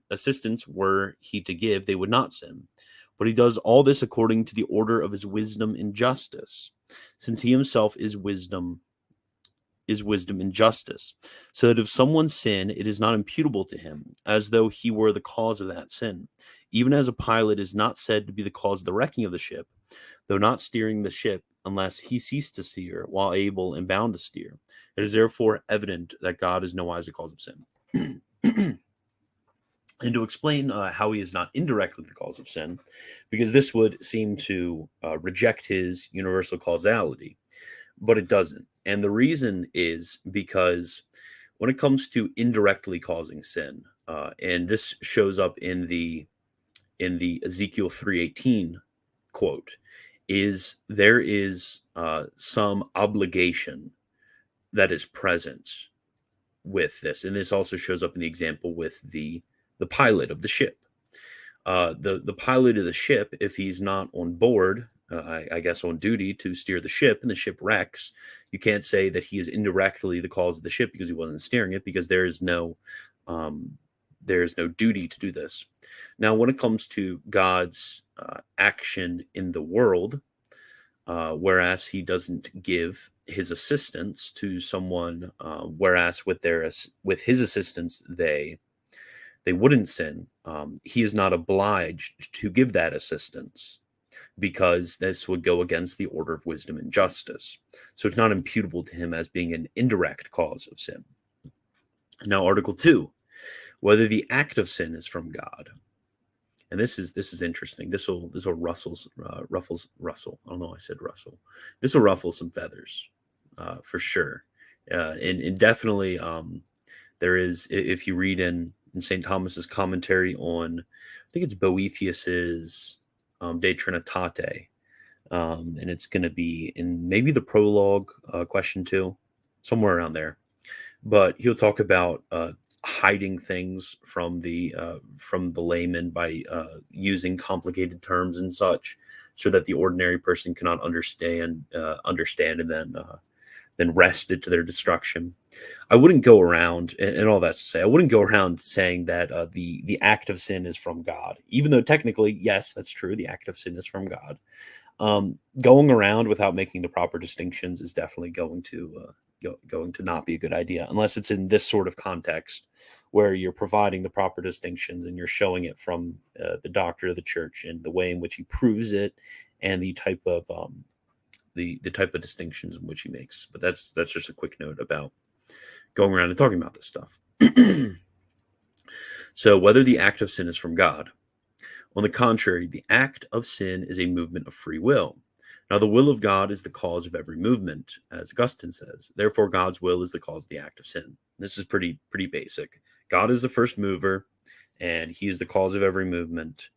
assistance were he to give, they would not sin. But he does all this according to the order of his wisdom and justice, since he himself is wisdom and justice, so that if someone sin, it is not imputable to him, as though he were the cause of that sin. Even as a pilot is not said to be the cause of the wrecking of the ship, though not steering the ship, unless he ceased to steer while able and bound to steer. It is therefore evident that God is no wise a cause of sin. And to explain how he is not indirectly the cause of sin, because this would seem to reject his universal causality, but it doesn't. And the reason is because when it comes to indirectly causing sin, and this shows up in the Ezekiel 3:18 quote, is there is some obligation that is present with this, and this also shows up in the example with the pilot of the ship. The pilot of the ship, if he's not on board, I guess on duty to steer the ship, and the ship wrecks, you can't say that he is indirectly the cause of the ship because he wasn't steering it, because there is no duty to do this. Now, when it comes to God's action in the world, whereas he doesn't give his assistance to someone, whereas with his assistance they wouldn't sin, he is not obliged to give that assistance, because this would go against the order of wisdom and justice. So it's not imputable to him as being an indirect cause of sin. Now, Article 2, whether the act of sin is from God. And this is interesting. This will ruffles Russell. I don't know. I said Russell. This will ruffle some feathers, for sure. And definitely, there is, if you read in St. Thomas's commentary on, I think it's Boethius's De Trinitate, and it's going to be in maybe the prologue, question 2, somewhere around there. But he'll talk about hiding things from the layman by using complicated terms and such, so that the ordinary person cannot understand, and then wrest it to their destruction. I wouldn't go around, and all that's to say, I wouldn't go around saying that the act of sin is from God, even though technically, yes, that's true. The act of sin is from God. Going around without making the proper distinctions is definitely going to not be a good idea, unless it's in this sort of context where you're providing the proper distinctions and you're showing it from the doctor of the church and the way in which he proves it, and the type of distinctions in which he makes. But that's just a quick note about going around and talking about this stuff. So whether the act of sin is from God. On the contrary, the act of sin is a movement of free will. Now, the will of God is the cause of every movement, as Augustine says. Therefore, God's will is the cause of the act of sin. This is pretty basic. God is the first mover, and he is the cause of every movement.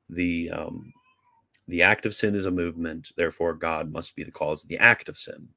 The act of sin is a movement. Therefore, God must be the cause of the act of sin.